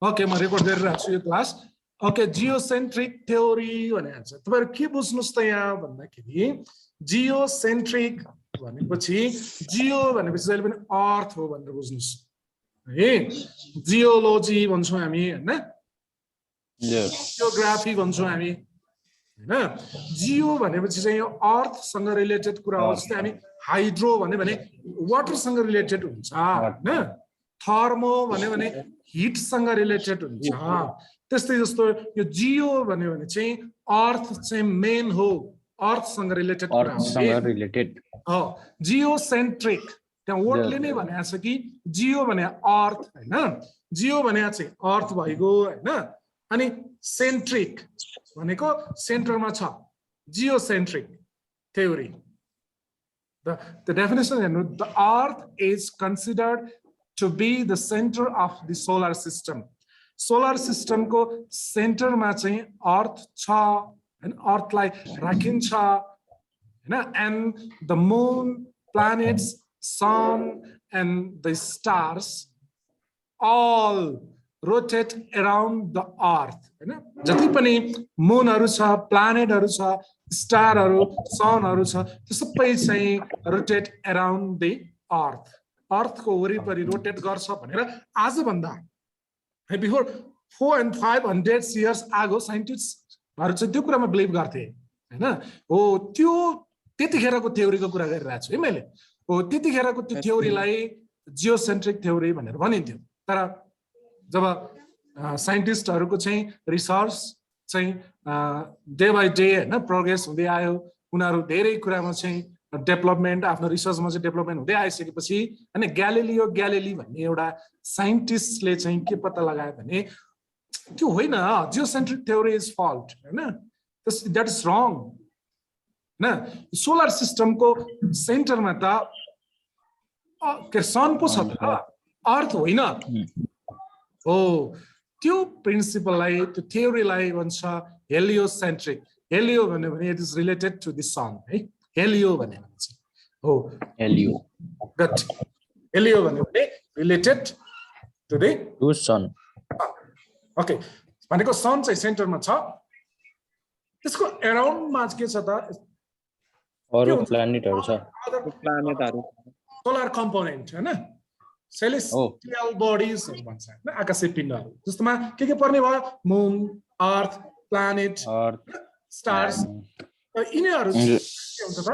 Okay म record गरिरहेको छु यो क्लास ओके जियोसेन्ट्रिक थ्योरी भने आन्छ तपाईहरु के बुझ्नुस् त यहाँ भन्दाखेरि जियोसेन्ट्रिक भनेपछि जियो भनेपछि जहिले पनि अर्थ हो भनेर बुझ्नुस् है जियोलोजी भन्छौं हामी हैन जियोग्राफी भन्छौं हामी हैन जियो भनेपछि चाहिँ यो अर्थ सँग रिलेटेड कुरा हो जस्तै हामी हाइड्रो भने वाटर सँग रिलेटेड हुन्छ हैन थर्मो भने हिट सँग रिलेटेड हुन्छ त्यस्तै जस्तो यो जियो भने चाहिँ अर्थ चाहिँ मेन हो अर्थ सँग रिलेटेड कुरा हो जियोसेन्ट्रिक त्यहाँ वर्डले नै भनेको छ कि जियो भने अर्थ हैन जियो भने चाहिँ अर्थ भइगयो हैन अनि सेन्ट्रिक भनेको सेन्टरमा छ जियोसेन्ट्रिक theory the definition the earth is considered to be the center of the solar system को center मा चाहिँ अर्थ छ and earth लाई राखिन्छ हैन and the moon planets sun and the stars all rotate around the earth हैन जति पनि मूनहरु छ प्लानेटहरु छ स्टारहरु सनहरु छ त्यो सबै चाहिँ रोटेट अराउन्ड द अर्थ अर्थको वरिपरि रोटेट गर्छ भनेर आज भन्दा बिफोर 4 and 500 years ago साइन्टिस्टहरु चाहिँ त्यो कुरामा बिलिभ गर्थे हैन हो त्यो त्यतिखेरको थ्योरीको कुरा गरिरहेको छु है मैले हो त्यतिखेरको त्यो थ्योरीलाई जियोसेन्ट्रिक थ्योरी भनेर भनिन्थ्यो तर जब साइन्टिस्टहरुको चाहिँ रिसर्च चाहिँ डे बाइ डे हैन प्रोग्रेस हुँदै आयो उनीहरु धेरै कुरामा चाहिँ डेभलपमेन्ट आफ्नो रिसर्चमा चाहिँ डेभलपमेन्ट हुँदै आइसकेपछि हैन ग्यालिलियो ग्यालिली भन्ने एउटा साइन्टिस्टले चाहिँ के पत्ता लगायो भने त्यो होइन जियोसेन्ट्रिक थ्योरी इज फल्ट हैन दैट इज रङ हैन सोलर सिस्टमको सेन्टरमा त के सन पो छ त अर्थ होइन हो त्यो प्रिन्सिपललाई त्यो थ्योरीलाई भन्छ हेलियोसेन्ट्रिक हेलियो भन्यो भने it is related to the sun है हेलियो भन्यो भने चाहिँ हो हेलियो गुड हेलियो भन्यो भने related to the sun okay भनेको सन चाहिँ सेन्टरमा छ त्यसको अराउन्डमा के छ त अरु प्लानेटहरु छ सोलर कम्पोनेन्ट हैन celestial bodies भन्छ हैन आकाशीय पिण्डहरु जस्तोमा के पर्ने भयो मून अर्थ प्लानेट स्टार्स यिनीहरु के हुन्छ त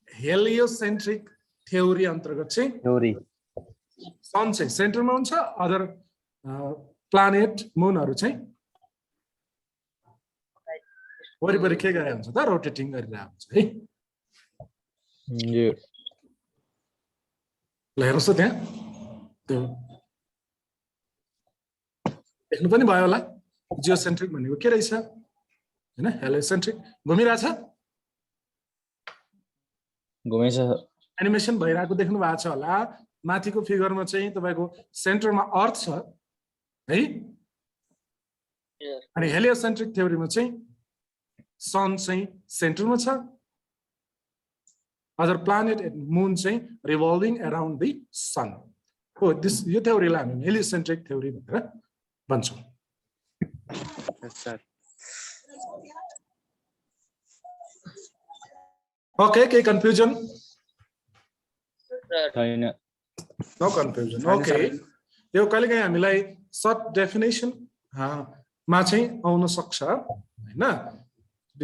हेलियोसेन्ट्रिक थ्योरी अन्तर्गत चाहिँ थ्योरी सन चाहिँ सेन्टरमा हुन्छ अदर प्लानेट मूनहरु चाहिँ वरिपरि के गरे हुन्छ त रोटेटिङ गरिरहेको हुन्छ है ल हेर्नुस् त त्यहाँ देख्नु पनि भयो होला जियोसेन्ट्रिक भनेको के रहेछ हैन हेलियोसेन्ट्रिक घुमिरहेछ एनिमेसन भइरहेको देख्नु भएको छ होला माथिको फिगरमा चाहिँ तपाईको सेन्टरमा अर्थ छ है अनि हेलियोसेन्ट्रिक थ्योरीमा चाहिँ सन चाहिँ सेन्टरमा छ अदर प्लानेट एन्ड मून चाहिँ रिभल्भिङ अराउन्ड द सन हो दिस यो थ्योरीलाई हामी हेलियोसेन्ट्रिक थ्योरी भनेर भन्छौं ओके के कन्फ्युजन छैन नो कन्फ्युजन ओके यो कहिलेकाहीँ हामीलाई सर्ट डेफिनेसन मा चाहिँ आउन सक्छ हैन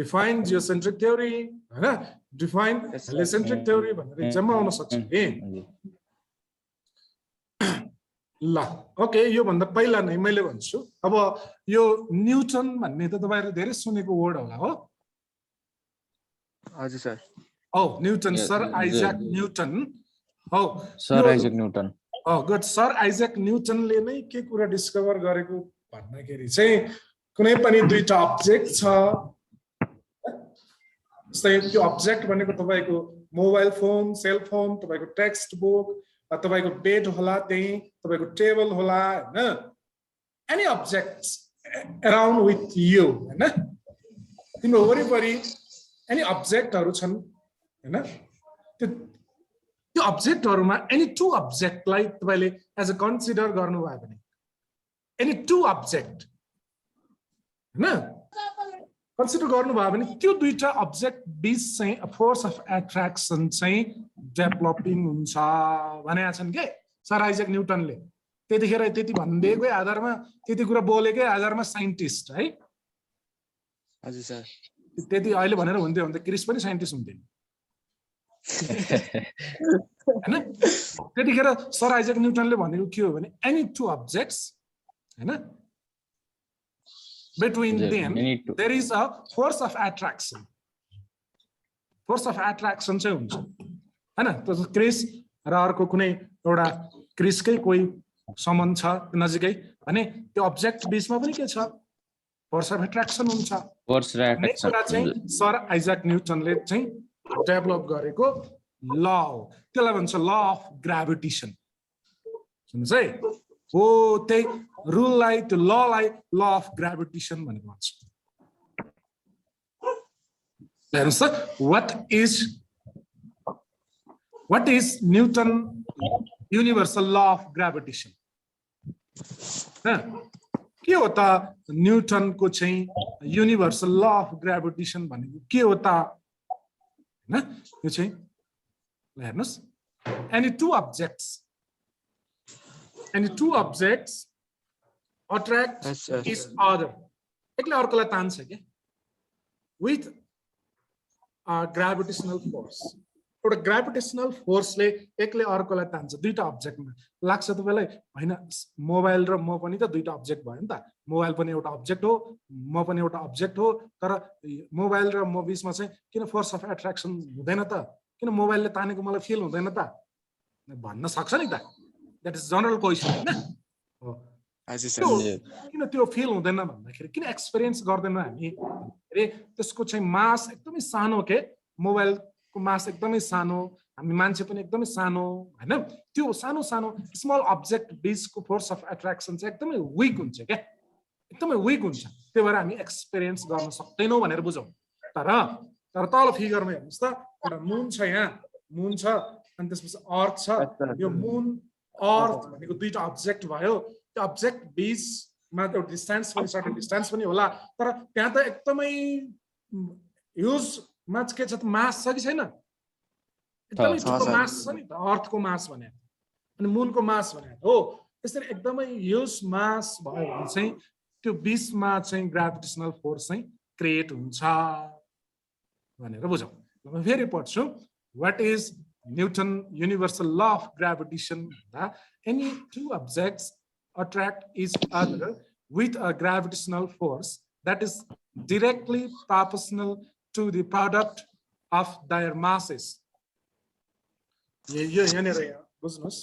डिफाइन जियोसेन्ट्रिक थ्योरी हैन डिफाइन हेलियोसेन्ट्रिक थ्योरी भनेर एक्जाममा आउन सक्छ नि ल ओके यो भन्दा पहिला नै मैले भन्छु अब यो न्यूटन भन्ने त तपाईहरुले धेरै सुनेको वर्ड होला हो हजुर sir Newton sir Isaac Newton हो sir Isaac Newton good sir Isaac न्यूटनले नै के कुरा डिस्कभर गरेको भन्दाखेरि चाहिँ कुनै पनि दुईटा अब्जेक्ट छ त्यो अब्जेक्ट भनेको तपाईको मोबाइल फोन सेल फोन तपाईको टेक्स्ट बुक तपाईको बेड होला त्यही तपाईको टेबल होला हैन any objects around with you हैन तिम्रो वरिपरि एनी अब्जेक्टहरु छन् हैन त्यो अब्जेक्टहरुमा एनी टु अब्जेक्टलाई तपाईले एज अ कन्सिडर गर्नुभयो भने any two object हैन कन्सिडर गर्नुभयो भने त्यो दुईटा अब्जेक्ट बीच चाहिँ फोर्स अफ एट्र्याक्सन चाहिँ डेभलपिङ हुन्छ भनेका छन् के सर आइजक न्युटनले त्यतिखेर त्यति भन्दैकै आधारमा त्यति कुरा बोलेकै आधारमा साइन्टिस्ट है हजुर सर त्यति अहिले भनेर हुन्थ्यो भने त क्रिस पनि साइन्टिस्ट हुन्थ्यो हैन त्यतिखेर सर आइजक न्युटनले भनेको के हो भने एनी टु अब्जेक्ट्स हैन between them there is a force of attraction चाहिँ हुन्छ हैन त क्रिस र अर्को कुनै एउटा क्रिसकै कोही सम्बन्ध छ नजिकै भने त्यो अब्जेक्ट बीचमा पनि के छ फोर्स अफ एट्र्याक्सन हुन्छ फोर्स र एट्र्याक्सन चाहिँ सर आइजक न्युटनले चाहिँ डेभलप गरेको ल हो त्यसलाई भन्छ ल अफ ग्राभिटेसन सुन्नुस् है हो त्यही रुललाई त्यो ललाई ल अफ ग्राभिटेसन भनेको भन्छ हेर्नुस् त what is Newton universal law of gravitation के हो त न्युटनको चाहिँ युनिभर्सल ल अफ ग्राभिटेसन भनेको के हो त हैन यो चाहिँ हेर्नुस् any two objects attract each other एकले अर्कोलाई तान्छ के with a gravitational force एउटा ग्राभिटेशनल फोर्सले एकले अर्कोलाई तान्छ दुईटा अब्जेक्टमा लाग्छ तपाईलाई हैन मोबाइल र म पनि त दुईटा अब्जेक्ट भयो नि त मोबाइल पनि एउटा अब्जेक्ट हो म पनि एउटा अब्जेक्ट हो तर मोबाइल र म बीचमा चाहिँ किन फोर्स अफ एट्र्याक्सन हुँदैन त किन मोबाइलले तानेको मलाई फिल हुँदैन त भन्न सक्छ नि त दैट इज जनरल क्वेशन हैन हो किन त्यो फिल हुँदैन भन्दाखेरि किन एक्सपिरियन्स गर्दैन हामी रे त्यसको चाहिँ मास एकदमै सानो के मोबाइलको मास एकदमै सानो हामी मान्छे पनि एकदमै सानो हैन त्यो सानो सानो स्मल अब्जेक्ट बीचको फोर्स अफ एट्र्याक्सन चाहिँ एकदमै वीक हुन्छ के एकदमै वीक हुन्छ त्यही भएर हामी एक्सपिरियन्स गर्न सक्दैनौं भनेर बुझौं तर तल फिगरमा हेर्नुस् त एउटा मुन छ यहाँ मुन छ अनि त्यसपछि अर्थ छ यो मुन अर्थ भनेको दुईटा अब्जेक्ट भयो त्यो अब्जेक्ट बीचमा एउटा डिस्टेन्स पनि सर्टेन डिस्टेन्स पनि होला तर त्यहाँ त एकदमै ह्युज मास के छ त मास छ कि छैन एकदमै ठुलो मास छ नि त अर्थको मास भने अनि मुनको मास भने हो त्यसरी एकदमै ह्युज मास भयो भने चाहिँ त्यो बीचमा चाहिँ ग्राभिटेशनल फोर्स चाहिँ क्रिएट हुन्छ भनेर बुझौं म फेरि पढ्छु what is Newton universal law of gravitation any two objects attract each other with a gravitational force that is directly proportional to the product of their masses यो यहाँनिर बुझ्नुस्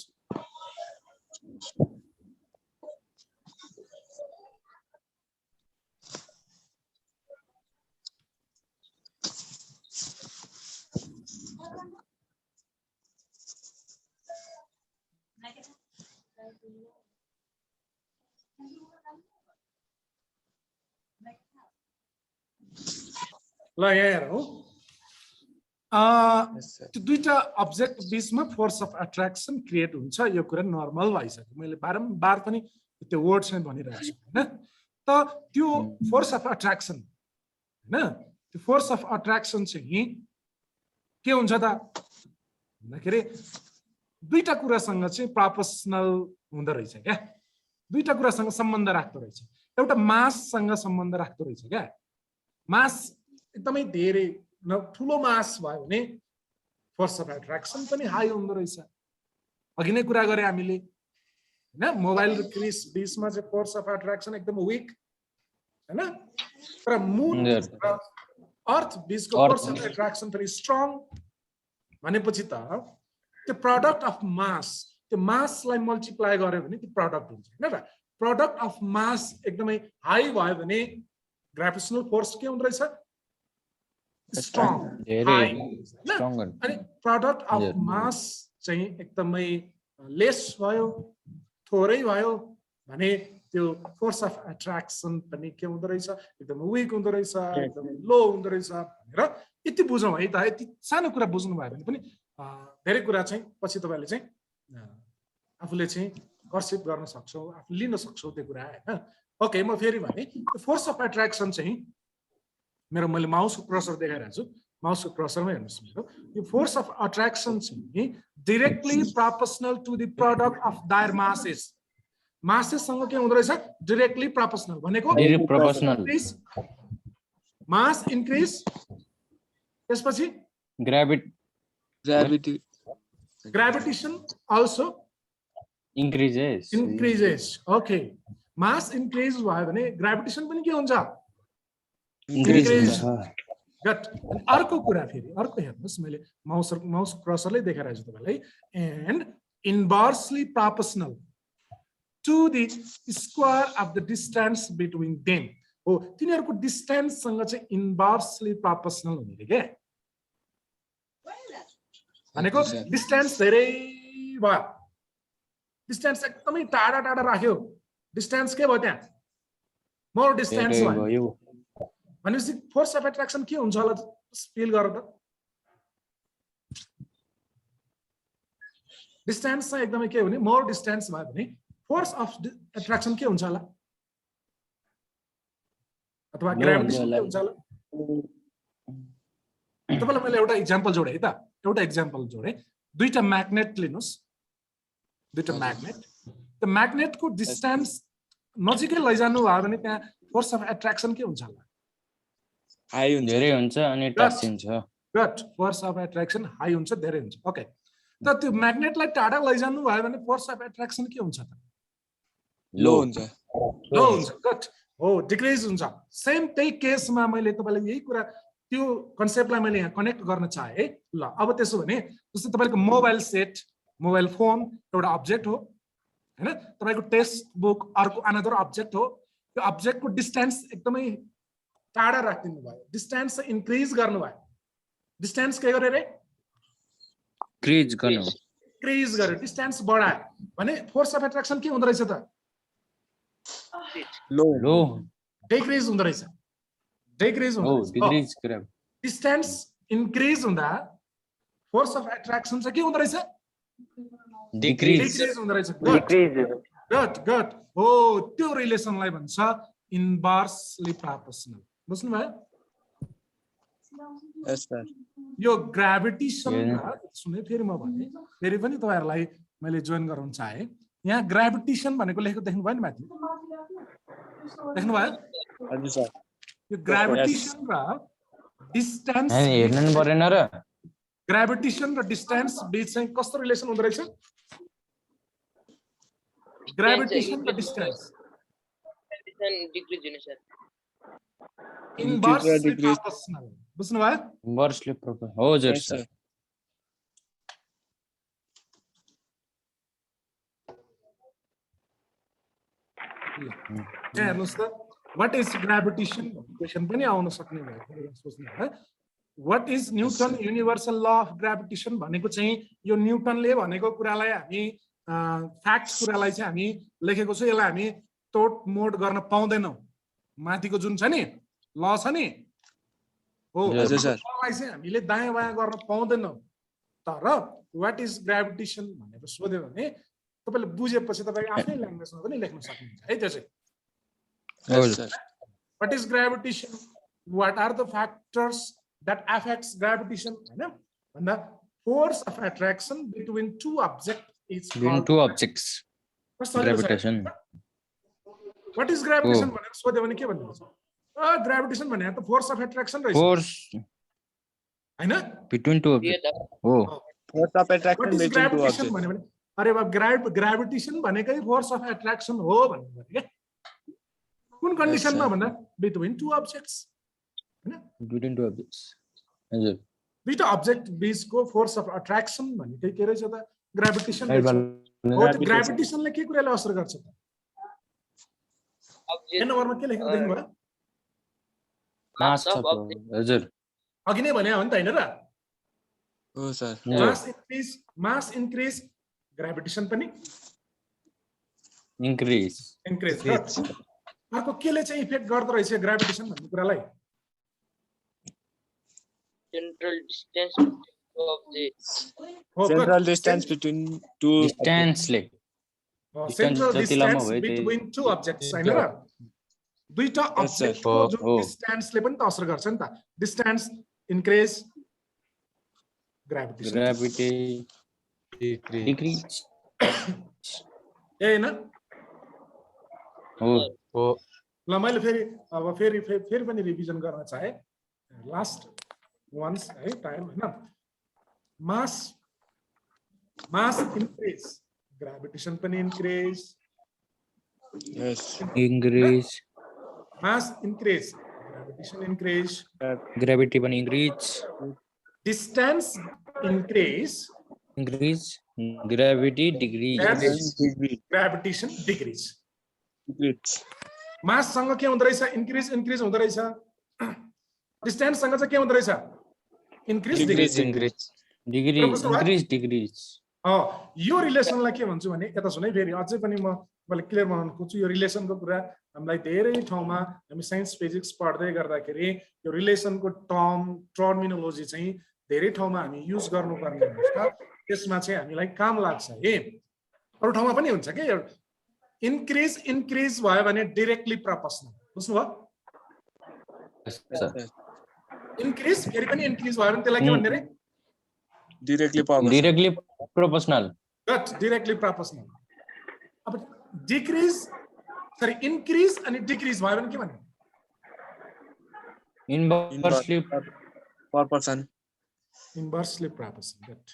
ल यहाँ हेरौँ त्यो दुईटा अब्जेक्ट बीचमा फोर्स अफ एट्र्याक्सन क्रिएट हुन्छ यो कुरा नर्मल भइसक्यो मैले बारम्बार पनि त्यो वर्ड चाहिँ भनिरहेको छु हैन त त्यो फोर्स अफ एट्र्याक्सन हैन त्यो फोर्स अफ एट्र्याक्सन चाहिँ के हुन्छ त भन्दाखेरि दुईटा कुरासँग चाहिँ प्रोपोर्सनल हुँदो रहेछ क्या दुईटा कुरासँग सम्बन्ध राख्दो रहेछ एउटा माससँग सम्बन्ध राख्दो रहेछ क्या मास एकदमै धेरै ठुलो मास भयो भने फोर्स अफ एट्र्याक्सन पनि हाई हुँदो रहेछ अघि नै कुरा गरे हामीले हैन मोबाइल र क्रिस बीचमा चाहिँ फोर्स अफ एट्र्याक्सन एकदम वीक हैन तर मुन र अर्थ बीचको फोर्स अफ एट्र्याक्सन पनि स्ट्रङ भनेपछि त त्यो प्रोडक्ट अफ मास त्यो मासलाई मल्टिप्लाई गर्यो भने त्यो प्रोडक्ट हुन्छ हैन त प्रोडक्ट अफ मास एकदमै हाई भयो भने ग्राभिटेशनल फोर्स के हुँदो रहेछ स्ट्रङ अनि प्रोडक्ट अफ मास चाहिँ एकदमै लेस भयो थोरै भयो भने त्यो फोर्स अफ एट्र्याक्सन पनि के हुँदो रहेछ एकदमै वीक हुँदो रहेछ एकदमै लो हुँदो रहेछ भनेर यति बुझौँ है त यति सानो कुरा बुझ्नु भयो भने पनि धेरै कुरा चाहिँ पछि तपाईहरुले चाहिँ आफूले चाहिँ पर्सिभ गर्न सक्छौँ, आफूले लिन सक्छौँ त्यो कुरा हैन। ओके, म फेरि भने फोर्स अफ एट्र्याक्सन चाहिँ मेरो मैले माउसको क्रसर देखाइरहेको छु, माउसको क्रसरमै हेर्नुहोस् मेरो यो फोर्स अफ अट्र्याक्सन चाहिँ directly proportional to the product of their masses. मासेससँग के हुँदो रहेछ? डाइरेक्टली प्रोपोर्सनल भनेको Direct proportional. मास इन्क्रिज, त्यसपछि Gravity. Gravitation also increases. Increases. Okay, mass increase भयो भने ग्राभिटेसन पनि के हुन्छ? Increase. गट। अर्को कुरा फेरि अर्को हेर्नुहोस्, मैले माउस क्रसरले देखाइरहेको छु तपाईँलाई। And inversely proportional to the square of the distance between them. हो, तिनीहरूको डिस्टेन्ससँग चाहिँ इन्भर्सली प्रोपोर्सनल हुने रे के भनेको डिस्टेन्स धेरै भयो, डिस्टेन्स एकदमै टाढा टाढा राख्यो, डिस्टेन्स के भयो त्यहाँ? मोर डिस्टेन्स भयो भनेपछि फोर्स अफ एट्र्याक्सन के हुन्छ होला? फिल गर त। डिस्टेन्स चाहिँ एकदमै के हुने? मोर डिस्टेन्स भयो भने फोर्स अफ एट्र्याक्सन के हुन्छ होला? अथवा ग्राभिटेसन के हुन्छ होला? तपाईँलाई मैले एउटा इक्जाम्पल जोडेँ है त, एउटा इक्जाम्पल जोडेँ। दुईटा म्याग्नेट लिनुहोस्, दुईटा म्याग्नेट, त्यो म्याग्नेटको डिस्टेन्स नजिकै लैजानु भयो भने त्यहाँ फोर्स अफ एट्र्याक्सन के हुन्छ होला? हाई हुन्छ। धेरै हुन्छ अनि टाँसिन्छ। Got. Force of attraction high हुन्छ, धेरै हुन्छ। ओके, तर त्यो म्याग्नेटलाई टाढा लैजानु भयो भने फोर्स अफ एट्र्याक्सन के हुन्छ त? लो हुन्छ। लो हुन्छ। गट। हो, डिक्रिज हुन्छ। सेम त्यही केसमा मैले तपाईँलाई यही कुरा, त्यो कन्सेप्टलाई मैले यहाँ कनेक्ट गर्न चाहे। ल, अब त्यसो भने जस्तै तपाईँको मोबाइल सेट, मोबाइल फोन एउटा अब्जेक्ट हो हैन, तपाईँको टेक्स्ट बुक अर्को अनदर अब्जेक्ट हो। त्यो अब्जेक्टको डिस्टेन्स एकदमै टाढा राखिदिनु भयो, डिस्टेन्स इन्क्रिज गर्नु भयो, डिस्टेन्स के गर्यो रे? क्रिज गर्नु, क्रिज गर्यो, डिस्टेन्स बढायो भने फोर्स अफ एट्र्याक्सन के हुँदो रहेछ त? लो। लो। डिक्रिज हुँदो रहेछ, डिक्रिज हो, हुँदो रहेछ। डिक्रिज ग्राभ, डिस्टेन्स इन्क्रिज हुँदा फोर्स अफ एट्र्याक्सन चाहिँ के हुँदो रहेछ? डिक्रिज। डिक्रिज हुँदो रहेछ। Got got. हो, त्यो रिलेसनलाई भन्छ इन्भर्सली प्रोपोर्सनल। बुझ्नुभयो? यस सर। यो ग्राभिटेसन सुने फेरि म भने फेरि पनि तपाईँहरूलाई मैले जोइन गराउन चाहे। यहाँ ग्राभिटेसन भनेको लेखेको देख्नुभयो नि माथि, देख्नुभयो? हजुर सर। यो ग्राभिटेसन र डिस्टेन्स, हेर्नु नि परेन र? ग्राभिटेसन र डिस्टेन्स बीच चाहिँ कस्तो रिलेसन हुँदो रहेछ? ग्राभिटेसन र डिस्टेन्स डिक्रिज हुने सर। Inversely proportional. बुझ्नुभयो? Inversely proportional. हजुर सर। यहाँ हेर्नुहोस् त, व्हाट इज ग्राभिटेसन क्वेसन पनि आउन सक्ने भयो, सोच्नु है। What is newton universal law of gravitation भनेको चाहिँ यो न्युटनले भनेको कुरालाई हामी फ्याक्ट कुरालाई चाहिँ हामी लेखेको छु, यसलाई हामी तोड मोड गर्न पाउँदैनौँ। माथिको जुन छ नि ल छ नि, हो, यसलाई चाहिँ हामीले दायाँ बायाँ गर्न पाउँदैनौँ। तर व्हाट इज ग्राभिटेसन भनेर सोध्यो भने तपाईँले बुझेपछि तपाईँ आफ्नै ल्याङ्ग्वेजमा पनि लेख्न सक्नुहुन्छ है। त्यो चाहिँ what is gravitation, what are the factors that affects gravitation, हैन भन्दा force of attraction between two objects is called two objects gravitation. What is gravitation भनेर सोध्यो भने के भन्नुहुन्छ? ग्राभिटेसन भने त फोर्स अफ एट्र्याक्सन रहेछ, force हैन? between two objects. हो, force of attraction between two gravitation objects. भने अरे बाब, ग्राभिटेसन भनेकै फोर्स अफ एट्र्याक्सन हो भन्नु के? कुन कन्डिसनमा भन्दा बिट्विन टु अब्जेक्ट्स, हैन? between two objects. हजुर, दुईटा अब्जेक्ट बीचको फोर्स अफ अट्र्याक्सन भनेकै के रहेछ त? ग्राभिटेसन। ग्राभिटेसनले के कुराले असर गर्छ त? नम्बरमा के लेखेको देख्नुभयो? Mass of object. हजुर, अघि नै भने हो नि त, हैन र? हो सर। मास इन्क्रिज, ग्राभिटेसन पनि इन्क्रिज। अर्को केले चाहिँ इफेक्ट गर्दो रहेछ ग्राभिटेसन भन्ने कुरालाई? Central distance of the central distance between two डिस्टेन्सले सेन्ट्रल जति लामो डिस्टेन्स भयो त्यही- बिट्विन टु अब्जेक्ट्स हैन र दुईटा Yes, sir. अब्जेक्टको हो, जुन हो। डिस्टेन्सले पनि त असर गर्छ नि त distance increase gravitation gravity Decrease. Decrease ए हैन हो Oh, ल मैले फेरि पनि रिभिजन गर्न चाहे लास्ट वन्स है टाइम हैन मास इन्क्रिज ग्राभिटेसन पनि इन्क्रिज Yes. इंक्रीज मास इन्क्रिज ग्राभिटेसन इन्क्रिज ग्रेविटी पनि increase distance increase increase gravity decrease Degree. Gravitation decrease Decrease. माससँग के हुँदो रहेछ इन्क्रिज हुँदो रहेछ डिस्टेन्ससँग चाहिँ के हुँदो रहेछ इन्क्रिज डिक्रिज increase. डिग्री कस्तो भयो? इंक्रीज डिक्रीज यो रिलेसनलाई के भन्छु भने यता सुनै फेरि अझै पनि मैले क्लियर बनाउन खोज्छु यो रिलेसनको कुरा हामीलाई धेरै ठाउँमा हामी साइन्स फिजिक्स पढ्दै गर्दाखेरि यो रिलेसनको टर्मिनोलोजी चाहिँ धेरै ठाउँमा हामी युज गर्नुपर्ने हुन्छ त्यसमा चाहिँ हामीलाई काम लाग्छ है अरू ठाउँमा पनि हुन्छ के इन्क्रिज भयो भने डाइरेक्टली प्रपोर्सनल बुझ्नुभयो Yes, sir. इन्क्रिज फेरि पनि इन्क्रिज भयो भने त्यसलाई के भन्ने रे Directly power. Directly proportional got directly proportional अब डिक्रिज सरी इन्क्रिज अनि डिक्रिज भयो भने के भन्ने inversely Per person. Inversely proportional got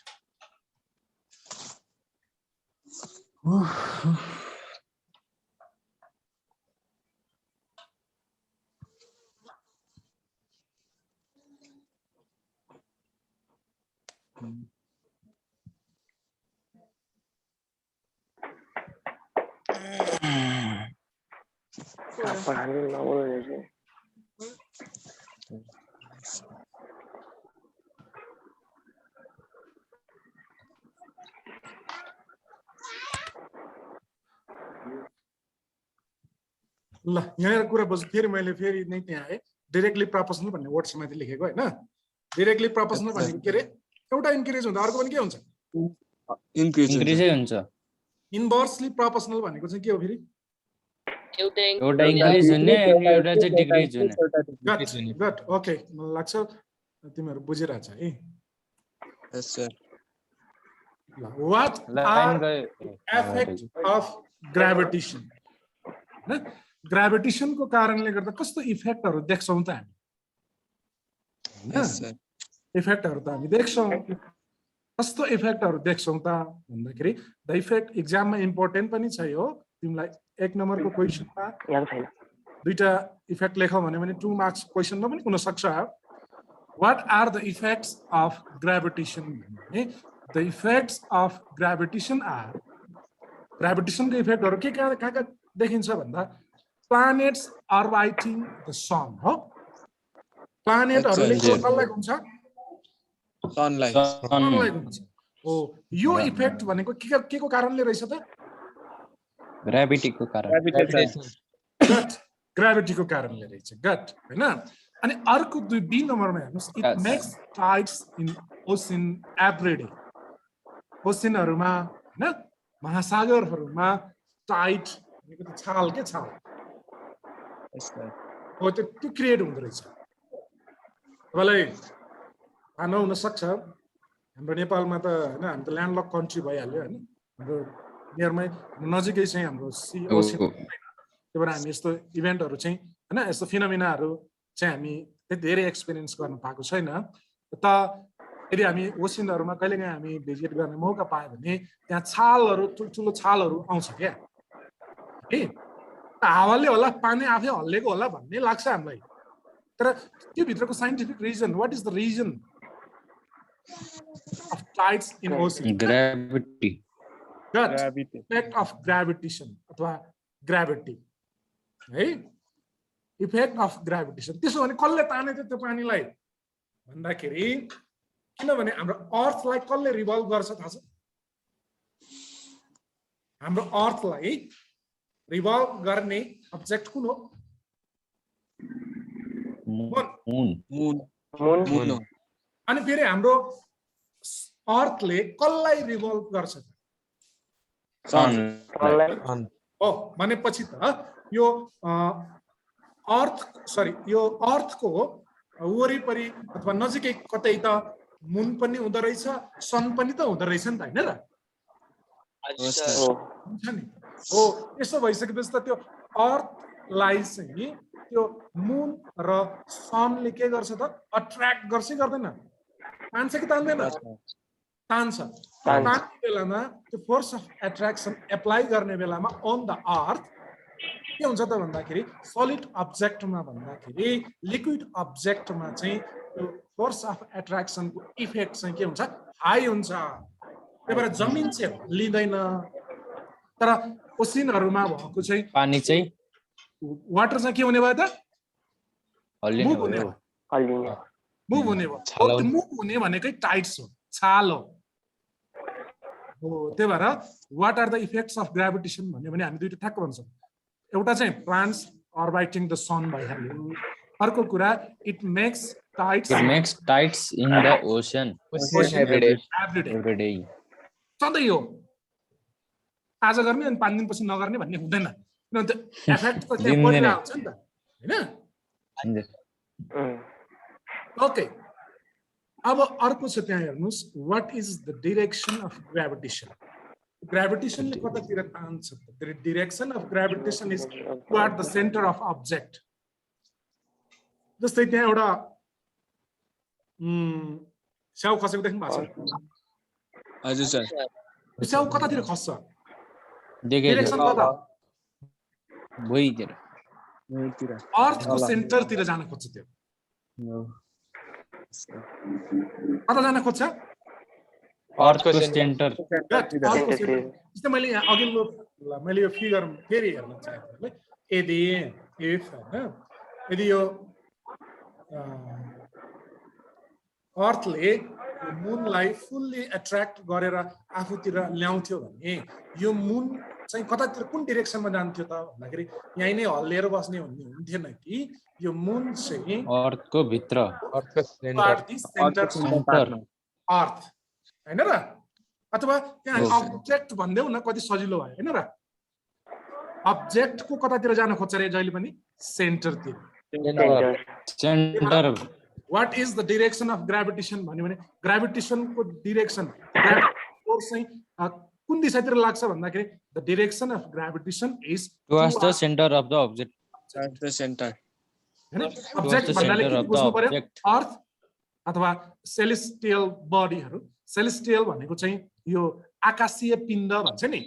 ल यहाँ कुरा बुझ फेरि मैले फेरि नै त्यहाँ आएँ डाइरेक्टली प्रपोर्सनल भन्ने वर्ड माथि लेखेको हैन डाइरेक्टली प्रपोर्सनल भनेको के रे एउटा इन्क्रिज हुँदा अर्को पनि के हुन्छ Increase. इंक्रीजै हुन्छ इन्भर्सली प्रपोर्सनल भनेको चाहिँ के हो फेरि एउटा एउटा इंक्रीज हुने अनि एउटा चाहिँ डिक्रीज हुने गट गट ओके मलाई लाग्छ तिमीहरू बुझिरहेछ है Yes, sir. What line are गयो इफेक्ट अफ ग्राभिटेसन ग्राभिटेसनको कारणले गर्दा कस्तो इफेक्टहरू देख्छौँ त हामी Yes, sir. इफेक्टहरू त हामी देख्छौँ कस्तो इफेक्टहरू देख्छौँ त भन्दाखेरि द इफेक्ट इक्जाममा इम्पोर्टेन्ट पनि छ यो तिमीलाई 1 नम्बरको क्वेसनमा दुईटा इफेक्ट लेखौ भने 2 मार्क्स क्वेसनमा पनि हुन सक्छ what are the effects of gravitation the effects of gravitation are ग्राभिटेसनको इफेक्टहरू के कहाँ देखिन्छ भन्दा प्लानेट्स अर्बिटिङ द सन हो प्लानेटहरूले कसलाई घुम्छ Sunlight. सनलाई घुम्छ हो यो इफेक्ट भनेको के को कारणले रहेछ त ग्राभिटीको कारण Gravitation. गट ग्राभिटीको कारणले रहेछ गट हैन अनि अर्को 2 नम्बरमा हेर्नुस् it Yes. Makes tides in ocean every day ओसनहरुमा हैन महासागरहरुमा टाइड भनेको त छाल के छाल Yes, sir. हो त्यो क्रिएट हुँदो रहेछ तपाईँलाई थाहा नहुन सक्छ हाम्रो नेपालमा त हैन हामी त ल्यान्डलक कन्ट्री भइहाल्यो हैन हाम्रो नियरमै नजिकै चाहिँ हाम्रो सी ओसन त्यही भएर हामी यस्तो इभेन्टहरू चाहिँ हैन यस्तो फिनोमिनाहरू चाहिँ हामी धेरै एक्सपिरियन्स गर्न पाएको छैन त यदि हामी ओसनहरुमा कहिलेकाहीँ हामी भिजिट गर्ने मौका पायो भने त्यहाँ छालहरू ठुल्ठुलो छालहरू आउँछ क्या है हावाले होला पानी आफै हल्लेको होला भन्ने लाग्छ हामीलाई तर त्यो भित्रको scientific reason what is the reason of tides in ocean gravity got Gravity. Effect of gravitation अथवा ग्राभिटी है इफेक्ट अफ ग्राभिटेसन त्यसो भने कसले ताने त्यो पानीलाई भन्दाखेरि किनभने हाम्रो अर्थलाई कसले रिभल्भ गर्छ थाहा छ हाम्रो अर्थलाई रिभल्भ गर्ने अब्जेक्ट कुन हो मून Moon. अनि फेरि हाम्रो अर्थले कसलाई रिभल्भ गर्छ sunlight On. हो भनेपछि त यो यो अर्थको वरिपरि अथवा नजिकै कतै त मुन पनि हुँदो रहेछ सन पनि त हुँदो रहेछ नि त हैन र हजुर Yes, सर sir. हुन्छ नि हो यसो भइसकेपछि त त्यो अर्थलाई चाहिँ त्यो मुन र सनले के गर्छ त अट्र्याक्ट गर्छ कि गर्दैन तान्छ कि तान्दैन Yes, sir. तान्छ तान्ने बेलामा त्यो फोर्स अफ एट्र्याक्सन एप्लाई गर्ने बेलामा अन द अर्थ के हुन्छ त भन्दाखेरि सलिड अब्जेक्टमा भन्दाखेरि लिक्विड अब्जेक्टमा चाहिँ त्यो फोर्स अफ एट्र्याक्सनको इफेक्ट चाहिँ के हुन्छ हाई हुन्छ त्यही भएर जमिन चाहिँ लिँदैन तर ओसिनहरुमा भएको चाहिँ पानी चाहिँ वाटर चाहिँ के हुने भयो त हल्लिने मुभ हुने भयो मुभ हुने भयो छालो। मुभ हुने भनेकै टाइट्स हो छालो हो त्यही भएर what are the effects of gravitation भन्यो भने हामी दुईटा ठ्याक्क भन्छौँ एउटा चाहिँ प्लान्ट्स अर्बिटिङ द सन भइहाल्यो अर्को कुरा it makes tights it makes tides in the ocean Ocean every day. every day सधैँ हो आज गर्ने अनि 5 दिनपछि नगर्ने भन्ने हुँदैन किनभने त्यो एफेक्ट त त्यहाँ दिनदिनै। परिरहेको हुन्छ नि त हैन ओके अब अर्को छ त्यहाँ हेर्नुस् what is the direction of gravitation ग्राभिटेसनले कतातिर तान्छ the direction of gravitation is toward the centre of object जस्तै त्यहाँ एउटा स्याउ खसेको देख्नु भएको छ हजुर सर त्यो स्याउ कतातिर खस्छ देखेको डाइरेक्सन कता भुइँतिर अर्थको सेन्टरतिर जान खोज्छ त्यो कता जान खोज्छ अर्थको सेन्टर जस्तै मैले यहाँ अघिल्लो मैले यो फिगर फेरि हेर्न चाहेको यदि इफ हैन यदि यो अर्थले मुनलाई फुल्ली एट्र्याक्ट गरेर आफूतिर ल्याउँथ्यो भने यो मुन चाहिँ कतातिर कुन डिरेक्सनमा जान्थ्यो त भन्दाखेरि यहीँ नै हल्लिएर बस्ने भन्ने हुन्थेन कि यो मुन चाहिँ अर्थको भित्र Earth का center. सेन्टर सेन्टर अर्थ हैन र अथवा त्यहाँ अब्जेक्ट भन्देऊ न कति सजिलो भयो हैन र अब्जेक्टको कतातिर जान खोज्छ रे जहिले पनि सेन्टरतिर centre what is the direction of gravitation भन्यो भने ग्राभिटेसनको डाइरेक्सन फोर्स चाहिँ कुन दिशातिर लाग्छ भन्दाखेरि the direction of gravitation is towards the centre of the object At the center. हैन towards अब्जेक्ट the भन्नाले center के of the बुझ्नु पर्यो object अर्थ अथवा सेलेस्टियल बडीहरु सेलेस्टियल भनेको चाहिँ यो आकाशीय पिण्ड भन्छ नि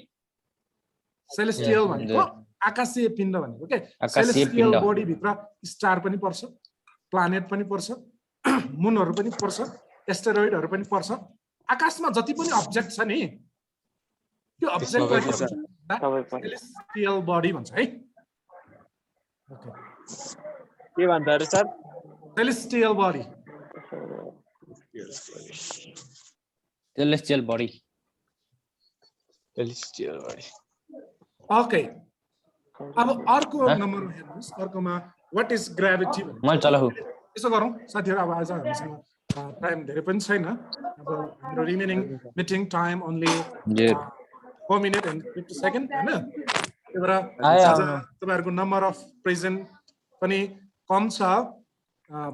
सेलेस्टियल भनेको आकाशीय पिण्ड भनेको के आकाशीय सेलेस्टियल पिण्ड। बडी भित्र स्टार पनि पर्छ प्लानेट पनि पर्छ मुनहरु पनि पर्छ एस्टेरोइडहरु पनि पर्छ आकाशमा जति पनि अब्जेक्ट छ नि त्यो अब्जेक्टलाई के भन्छ सेलेस्टियल बडी भन्छ है ओके के भन्छ अरे sir celestial body celestial body Celestial body. Okay अब अर्को नम्बर हेर्नुस् अर्कोमा व्हाट इज ग्राभिटी मैले चलाऊ यसो गरौँ साथीहरु अब आज हामीसँग टाइम धेरै पनि छैन अब हाम्रो remaining meeting time only 4 minute and 50 second हैन त्यही भएर आज तपाईहरुको नम्बर अफ प्रेजेन्ट पनि कम छ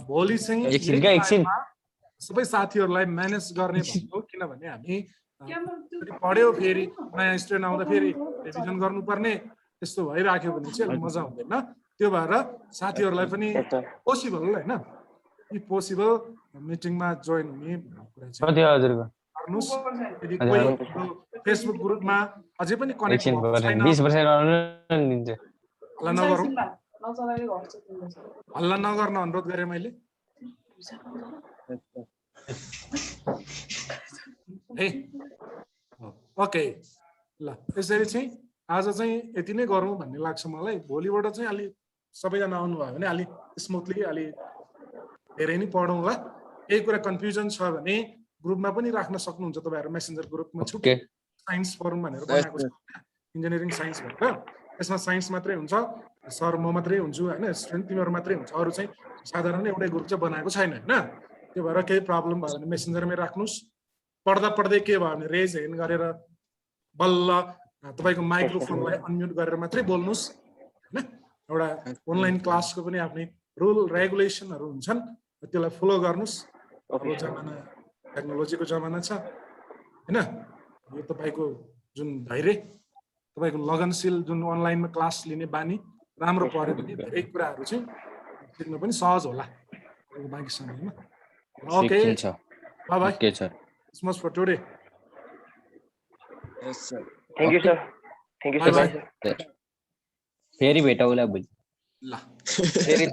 भोलि चाहिँ एकछिन सबै साथीहरुलाई म्यानेज गर्ने भन्नु किनभने हामी फेरि पढ्यो फेरि नयाँ स्टुडेन्ट आउँदा फेरि रिभिजन गर्नुपर्ने त्यस्तो भइराख्यो भने चाहिँ अलिक मजा हुँदैन त्यो भएर साथीहरुलाई पनि पोसिबल हैन इफ पोसिबल मिटिङमा जोइन हुने कुरा चाहिँ कति हजुरको गर्नुस् यदि कोही फेसबुक ग्रुपमा अझै पनि कनेक्ट एकछिन छैन 20% दिन्छ हल्ला नगरौँ हल्ला नगर्न अनुरोध गरेँ मैले ए ओके ल यसरी चाहिँ आज चाहिँ यति नै गरौँ भन्ने लाग्छ मलाई भोलिबाट चाहिँ अलि सबैजना आउनुभयो भने अलि स्मुथली अलि धेरै नै पढौँला केही कुरा कन्फ्युजन छ भने ग्रुपमा पनि राख्न सक्नुहुन्छ तपाईँहरू मेसेन्जर ग्रुपमा छुट्टै साइन्स फोरम भनेर बनाएको छ इन्जिनियरिङ साइन्स भनेर यसमा साइन्स मात्रै हुन्छ सर म मात्रै हुन्छु हैन स्टुडेन्ट तिमीहरू मात्रै हुन्छ अरू चाहिँ साधारण एउटै ग्रुप चाहिँ बनाएको छैन हैन त्यो भएर केही प्रब्लम भयो भने मेसेन्जरमै राख्नुस् पढ्दा पढ्दै के भयो भने रेज हेन्ड गरेर बल्ल तपाईको माइक्रोफोनलाई अनम्युट गरेर मात्रै बोल्नुस् हैन एउटा अनलाइन क्लासको पनि आफ्नै रुल रेगुलेसनहरु हुन्छन् त्यसलाई फलो गर्नुस् अब जमाना टेक्नोलोजीको जमाना छ हैन यो तपाईको जुन धैर्य तपाईको लगनशील जुन अनलाइनमा क्लास लिने बानी राम्रो पर्यो भने धेरै कुराहरु चाहिँ सिक्न पनि सहज होला बाँकी समयमा ओके सिकिन्छ bye bye okay sir much for today Yes, sir. Thank you, sir. Thank you so Bye, much. फेरि भेटौँला भोलि ल Very